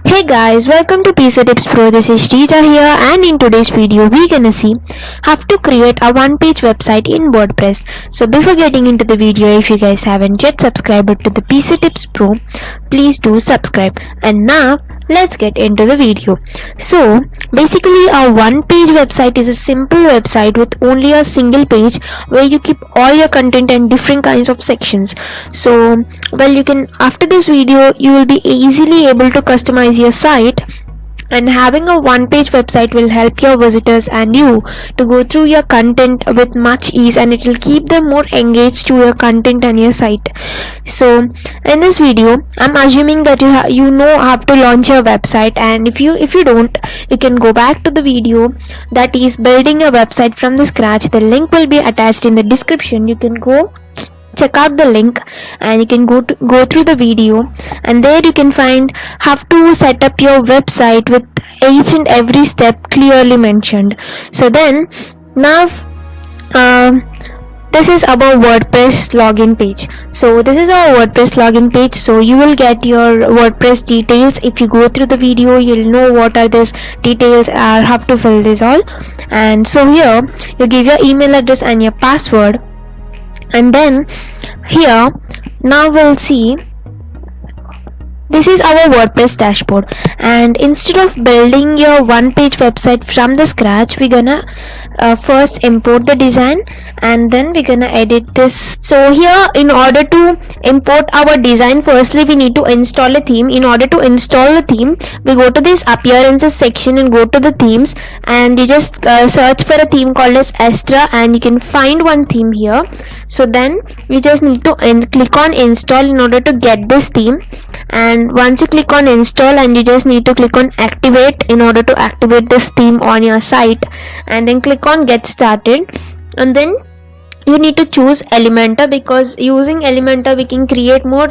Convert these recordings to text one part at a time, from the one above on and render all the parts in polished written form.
Hey guys, welcome to PC Tips Pro. This is Shrija here, and in today's video we're gonna see how to create a one-page website in WordPress. So before getting into the video, if you guys haven't yet subscribed to the PC Tips Pro, please do subscribe. And now let's get into the video. So basically, a one-page website is a simple website with only a single page where you keep all your content and different kinds of sections. So you can, after this video, you will be easily able to customize your site, and having a one-page website will help your visitors and you to go through your content with much ease, and it will keep them more engaged to your content and your site. So in this video, I'm assuming that you know how to launch your website, and if you don't, you can go back to the video that is building a website from the scratch. The link will be attached in the description. You can go check out the link and you can go through the video, and there you can find how to set up your website with each and every step clearly mentioned. So then now this is our WordPress login page. So this is our WordPress login page. So you will get your WordPress details. If you go through the video, you'll know what are these details or how to fill this all. And so here you give your email address and your password. And then here now we'll see this is our WordPress dashboard, and instead of building your one-page website from the scratch, we're gonna first import the design, and then we're gonna edit this. So here, in order to import our design, firstly we need to install a theme. In order to install the theme, we go to this appearances section and go to the themes, and you just search for a theme called as Astra, and you can find one theme here. So then you just need to click on install in order to get this theme. And once you click on install, and you just need to click on activate in order to activate this theme on your site, and then click on get started. And then you need to choose Elementor, because using Elementor we can create more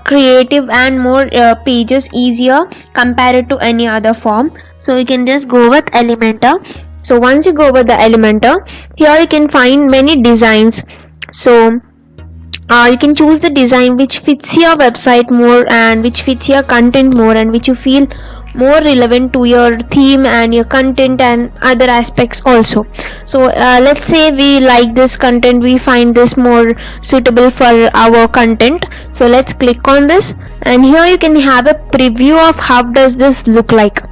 creative and more pages easier compared to any other form. So you can just go with Elementor. So once you go with the Elementor, here you can find many designs. So you can choose the design which fits your website more, and which fits your content more, and which you feel more relevant to your theme and your content and other aspects also. So let's say we like this content, we find this more suitable for our content. So let's click on this, and here you can have a preview of how does this look like.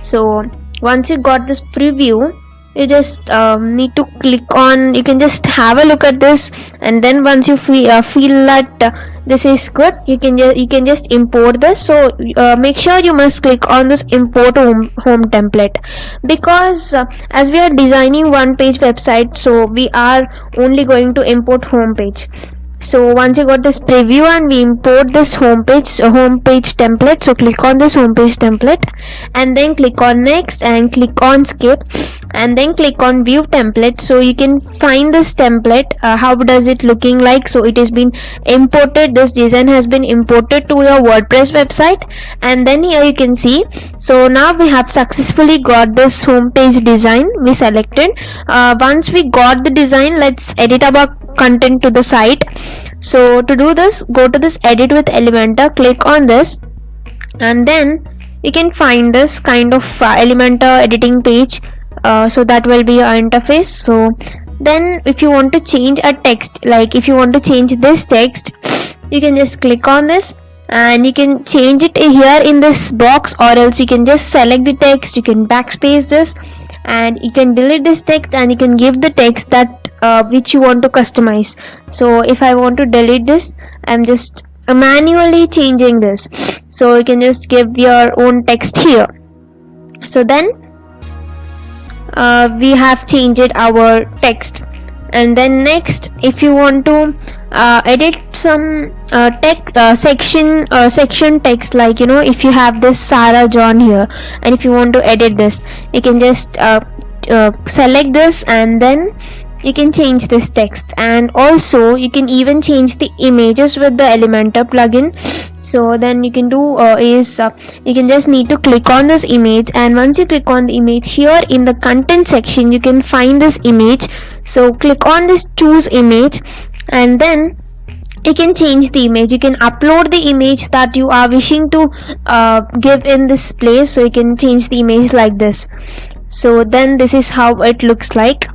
So once you got this preview, you just need to click on, you can just have a look at this, and then once you feel that this is good, you can just import this. So make sure you must click on this import home template, because as we are designing one page website, so we are only going to import home page. So once you got this preview and we import this home page template, so click on this home page template, and then click on next and click on skip, and then click on view template. So you can find this template, how does it looking like. So it has been imported, this design has been imported to your WordPress website, and then here you can see. So now we have successfully got this home page design we selected. Once we got the design, let's edit our content to the site. So to do this, go to this edit with Elementor, click on this, and then you can find this kind of Elementor editing page. So that will be your interface. So then if you want to change a text, like if you want to change this text, you can just click on this, and you can change it here in this box, or else you can just select the text, you can backspace this, and you can delete this text, and you can give the text that which you want to customize. So if I want to delete this, I'm just manually changing this. So you can just give your own text here. So then we have changed our text. And then next, if you want to edit some text section text, like if you have this Sarah John here, and if you want to edit this, you can just select this, and then you can change this text, and also you can even change the images with the Elementor plugin. So then you can do you can just need to click on this image, and once you click on the image, here in the content section you can find this image. So click on this choose image, and then you can change the image. You can upload the image that you are wishing to give in this place. So you can change the image like this. So then this is how it looks like,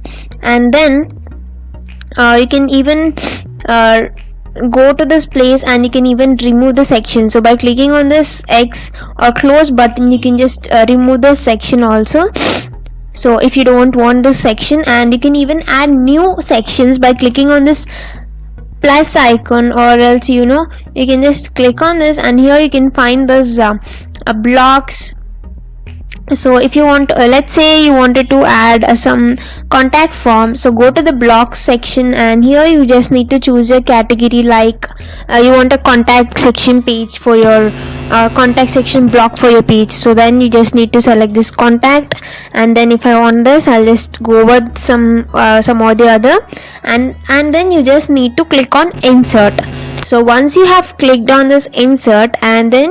and then you can even go to this place, and you can even remove the section. So by clicking on this X or close button, you can just remove the section also. So if you don't want this section, and you can even add new sections by clicking on this plus icon, or else you can just click on this, and here you can find this blocks. So if you want let's say you wanted to add some contact form, so go to the blocks section, and here you just need to choose a category, like you want a contact section page for your contact section block for your page. So then you just need to select this contact, and then if I want this, I'll just go with some or the other, and then you just need to click on insert. So once you have clicked on this insert, and then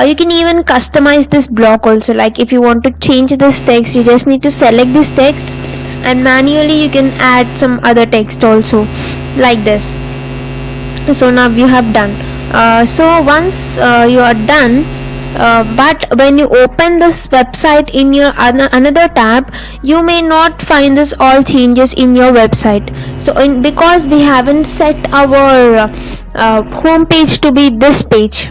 you can even customize this block also. Like if you want to change this text, you just need to select this text, and manually you can add some other text also, like this. So now you have done. So once you are done, but when you open this website in your another tab, you may not find this all changes in your website. So because we haven't set our home page to be this page,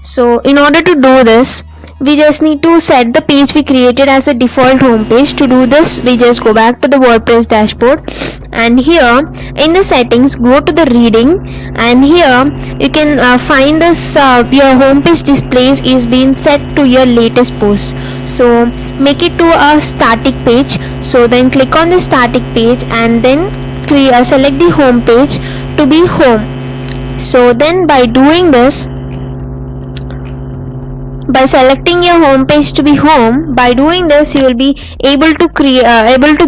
so in order to do this, we just need to set the page we created as a default home page. To do this, we just go back to the WordPress dashboard, and here in the settings, go to the reading, and here you can find this your home page displays is being set to your latest post. So make it to a static page. So then click on the static page, and then select the home page to be home. So then by doing this, by selecting your home page to be home, by doing this, you will be able to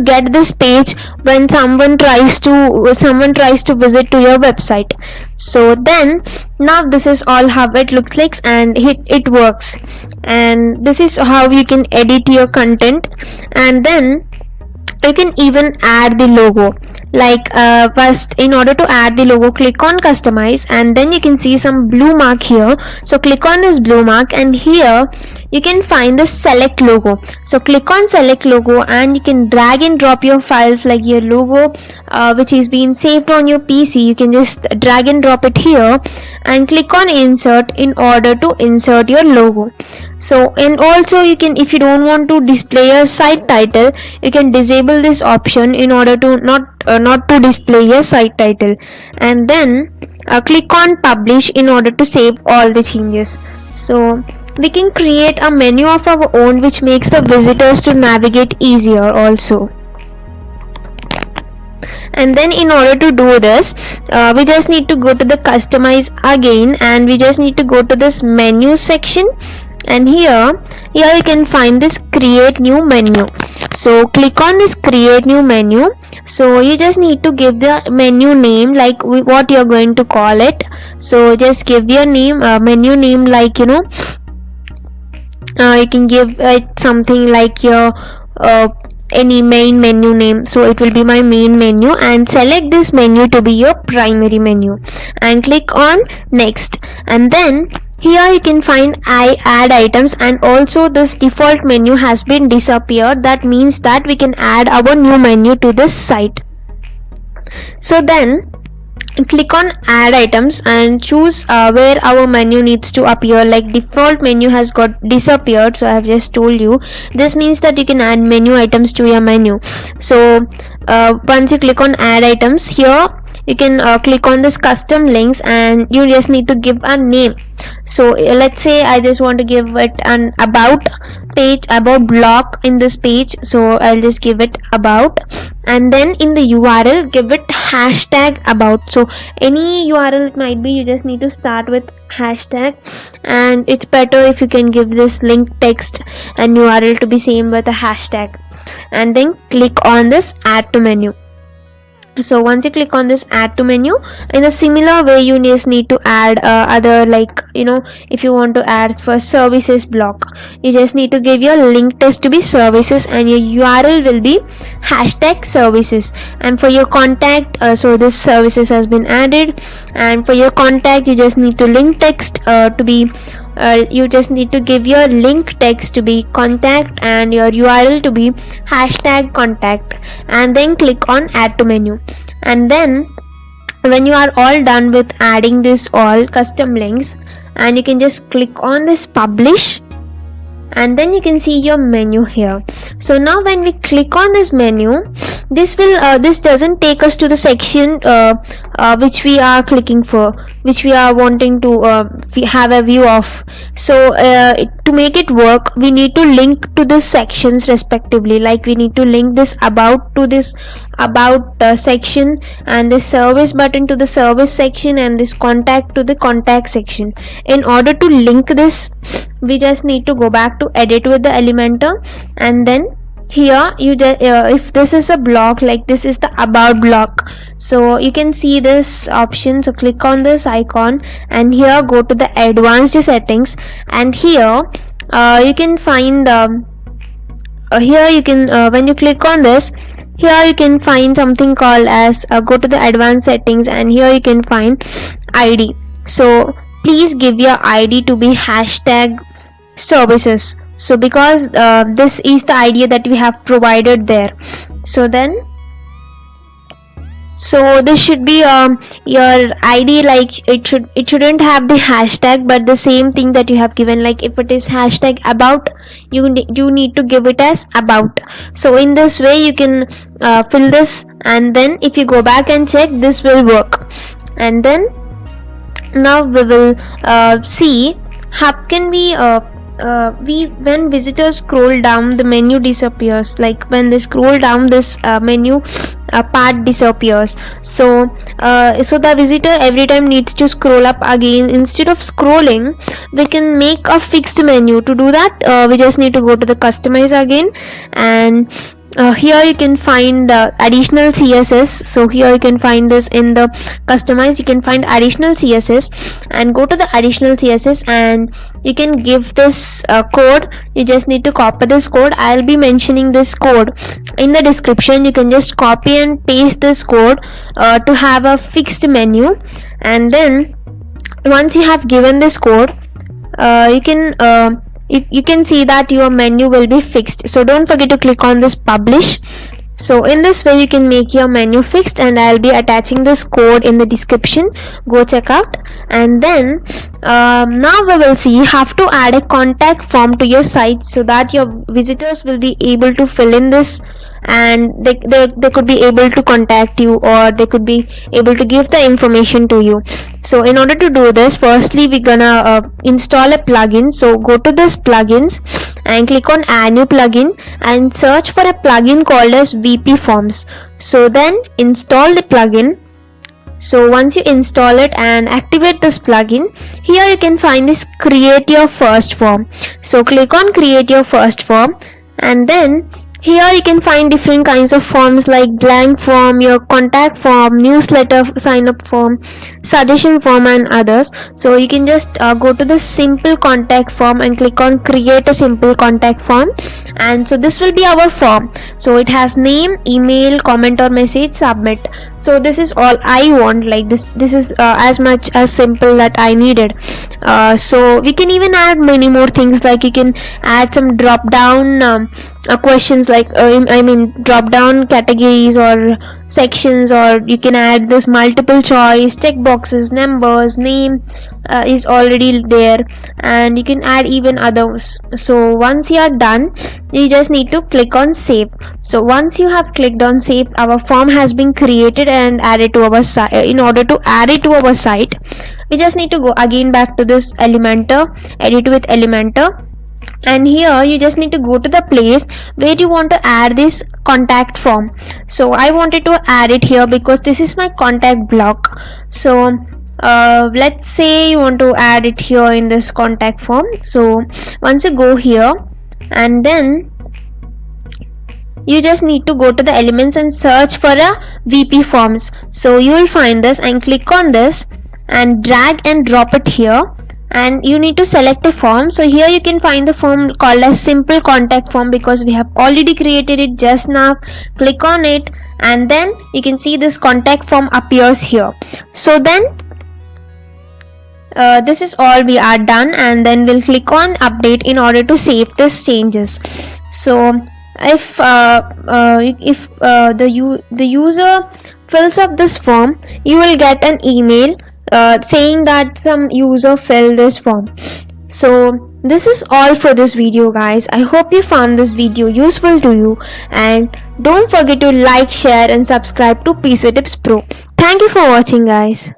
get this page when someone tries to visit to your website. So then now this is all how it looks like, and it works. And this is how you can edit your content, and then you can even add the logo. Like first, in order to add the logo, click on customize, and then you can see some blue mark here. So click on this blue mark, and here you can find the select logo. So click on select logo, and you can drag and drop your files, like your logo which is being saved on your PC. You can just drag and drop it here, and click on insert in order to insert your logo. So, and also you can, if you don't want to display a site title, you can disable this option in order to not to display your site title, and then click on publish in order to save all the changes. So we can create a menu of our own, which makes the visitors to navigate easier also. And then in order to do this, we just need to go to the customize again, and we just need to go to this menu section, and here you can find this create new menu. So click on this create new menu. So you just need to give the menu name, like what you're going to call it. So just give your name, menu name, like you can give it something like your any main menu name. So it will be my main menu, and select this menu to be your primary menu, and click on next. And then here you can find add items, and also this default menu has been disappeared. That means that we can add our new menu to this site. So then click on add items and choose where our menu needs to appear. Like default menu has got disappeared, so I have just told you. This means that you can add menu items to your menu. So once you click on add items, here you can click on this custom links, and you just need to give a name. So let's say I just want to give it an about page, about block in this page. So I'll just give it about, and then in the URL give it hashtag about. So any URL it might be, you just need to start with hashtag, and it's better if you can give this link text and URL to be same with a hashtag, and then click on this add to menu. So once you click on this add to menu, in a similar way you just need to add other, like if you want to add for services block, you just need to give your link text to be services and your URL will be hashtag services. And for your contact, so this services has been added, and for your contact you just need to link text to be you just need to give your link text to be contact and your URL to be hashtag contact, and then click on add to menu. And then when you are all done with adding this all custom links, and you can just click on this publish, and then you can see your menu here. So now when we click on this menu, this will this doesn't take us to the section which we are clicking for, which we are wanting to have a view of. So to make it work, we need to link to the sections respectively, like we need to link this about to this about section, and this service button to the service section, and this contact to the contact section. In order to link this, we just need to go back to edit with the Elementor, and then here you just if this is a block, like this is the about block, so you can see this option. So click on this icon, and here go to the advanced settings, and here you can find here you can when you click on this, here you can find something called as go to the advanced settings, and here you can find ID. So please give your ID to be hashtag services. So because this is the idea that we have provided there, so then so this should be your ID, like it shouldn't have the hashtag, but the same thing that you have given, like if it is hashtag about, you need to give it as about. So in this way you can fill this, and then if you go back and check, this will work. And then now we will see how can we when visitors scroll down, the menu disappears. Like when they scroll down, this menu part disappears. So so the visitor every time needs to scroll up again. Instead of scrolling, we can make a fixed menu. To do that, we just need to go to the customize again, and here you can find additional CSS. So here you can find this in the customize, you can find additional CSS, and go to the additional CSS, and you can give this code. You just need to copy this code. I'll be mentioning this code in the description. You can just copy and paste this code to have a fixed menu. And then once you have given this code, you can see that your menu will be fixed. So don't forget to click on this publish. So in this way you can make your menu fixed, and I'll be attaching this code in the description. Go check out. And then now we will see how to add a contact form to your site, so that your visitors will be able to fill in this, and they could be able to contact you, or they could be able to give the information to you. So in order to do this, firstly we're gonna install a plugin. So go to this plugins and click on add new plugin, and search for a plugin called as VP Forms. So then install the plugin. So once you install it and activate this plugin, here you can find this create your first form. So click on create your first form, and then here you can find different kinds of forms like blank form, your contact form, newsletter sign up form, suggestion form, and others. So you can just go to the simple contact form and click on create a simple contact form, and so this will be our form. So it has name, email, comment or message, submit. So this is all I want, like this is as much as simple that I needed. So we can even add many more things, like you can add some drop down questions, like drop down categories or sections, or you can add this multiple choice, check boxes, numbers, name is already there, and you can add even others. So once you are done, you just need to click on save. So once you have clicked on save, our form has been created and added to our site. In order to add it to our site, we just need to go again back to this Elementor, edit with Elementor, and here you just need to go to the place where you want to add this contact form. So I wanted to add it here because this is my contact block. So let's say you want to add it here in this contact form. So once you go here, and then you just need to go to the elements and search for a VP forms. So you will find this and click on this and drag and drop it here, and you need to select a form. So here you can find the form called as simple contact form because we have already created it just now. Click on it and then you can see this contact form appears here. So then this is all we are done, and then we'll click on update in order to save these changes. So if the user fills up this form, you will get an email saying that some user filled this form. So this is all for this video, guys. I hope you found this video useful to you, and don't forget to like, share and subscribe to PC Tips Pro. Thank you for watching, guys.